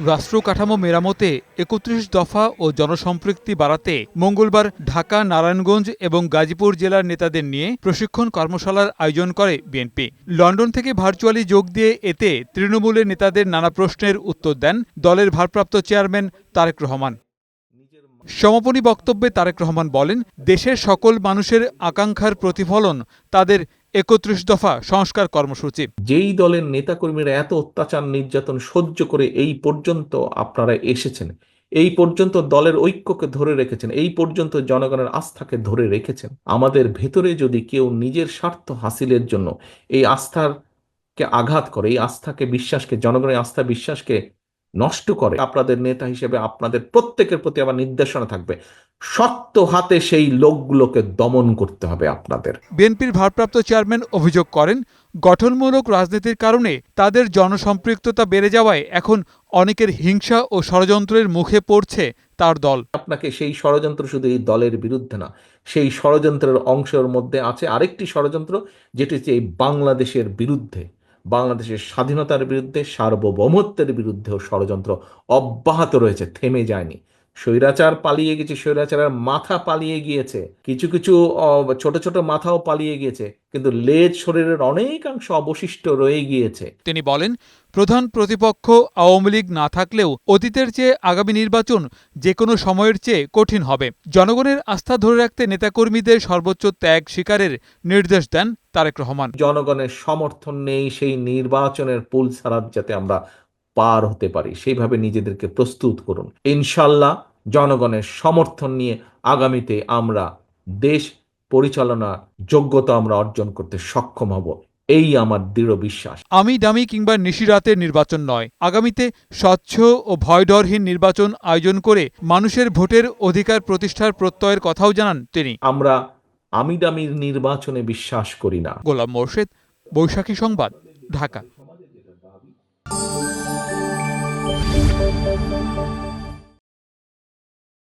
রাষ্ট্র কাঠামো মেরামতে ৩১ দফা ও জনসম্পৃক্তি বাড়াতে মঙ্গলবার ঢাকা, নারায়ণগঞ্জ এবং গাজীপুর জেলার নেতাদের নিয়ে প্রশিক্ষণ কর্মশালার আয়োজন করে বিএনপি। লন্ডন থেকে ভার্চুয়ালি যোগ দিয়ে এতে তৃণমূলের নেতাদের নানা প্রশ্নের উত্তর দেন দলের ভারপ্রাপ্ত চেয়ারম্যান তারেক রহমান। সমাপনী বক্তব্যে তারেক রহমান বলেন, দেশের সকল মানুষের আকাঙ্ক্ষার প্রতিফলন তাদের ৩১ দফা সংস্কার কর্মসূচি। যেই দলের নেতাকর্মীরা এত অত্যাচার নির্যাতন সহ্য করে এই পর্যন্ত আপনারা এসেছেন, এই পর্যন্ত দলের ঐক্যকে ধরে রেখেছেন, এই পর্যন্ত জনগণের আস্থাকে ধরে রেখেছেন, আমাদের ভেতরে যদি কেউ নিজের স্বার্থ হাসিলের জন্য এই আস্থাকে আঘাত করে, এই আস্থাকে বিশ্বাসকে, জনগণের আস্থা বিশ্বাসকে নষ্ট করে, আপনাদের নেতা হিসেবে আপনাদের প্রত্যেকের প্রতি আমার নির্দেশনা থাকবে, শক্ত হাতে সেই লোকগুলোকে দমন করতে হবে আপনাদের। বিএনপির ভারপ্রাপ্ত চেয়ারম্যান অভিযোগ করেন, গঠনমূলক রাজনীতির কারণে তাদের জনসম্পৃক্ততা বেড়ে যাওয়ায় এখন অনেকের হিংসা ও ষড়যন্ত্রের মুখে পড়ছে তার দল। আপনাকে সেই ষড়যন্ত্র শুধু এই দলের বিরুদ্ধে না, সেই ষড়যন্ত্রের অংশের মধ্যে আছে আরেকটি ষড়যন্ত্র, যেটি হচ্ছে এই বাংলাদেশের বিরুদ্ধে, বাংলাদেশের স্বাধীনতার বিরুদ্ধে, সার্বভৌমত্বের বিরুদ্ধেও ষড়যন্ত্র অব্যাহত রয়েছে, থেমে যায়নি। স্বৈরাচার পালিয়ে গেছে, স্বৈরাচারের মাথা পালিয়ে গিয়েছে, কিছু কিছু ছোট ছোট মাথাও পালিয়ে গিয়েছে, কিন্তু লেজ শরীরের অনেকাংশ অবশিষ্ট রয়ে গিয়েছে। তিনি বলেন, প্রধান প্রতিপক্ষ আওয়ামী লীগ না থাকলেও অতীতের চেয়ে আগামী নির্বাচন যে কোনো সময়ের চেয়ে কঠিন হবে। জনগণের আস্থা ধরে রাখতে নেতাকর্মীদের সর্বোচ্চ ত্যাগ স্বীকারের নির্দেশ দেন তারেক রহমান। জনগণের সমর্থন নেই সেই নির্বাচনের পুল ছাড়ার যাতে আমরা পার হতে পারি, সেইভাবে নিজেদেরকে প্রস্তুত করুন। ইনশাল্লাহ জনগণের সমর্থন নিয়ে আগামীতে আমরা দেশ পরিচালনার যোগ্যতা আমরা অর্জন করতে সক্ষম হব, এই আমার দৃঢ় বিশ্বাস। আমি দামি কিংবা নিশিরাতের নির্বাচন নয়, আগামীতে স্বচ্ছ ও ভয়ডরহীন নির্বাচন আয়োজন করে মানুষের ভোটের অধিকার প্রতিষ্ঠার প্রত্যয়ের কথাও জানান তিনি। আমরা আমি দামির নির্বাচনে বিশ্বাস করি না। গোলাম মোর্শেদ, বৈশাখী সংবাদ, ঢাকা।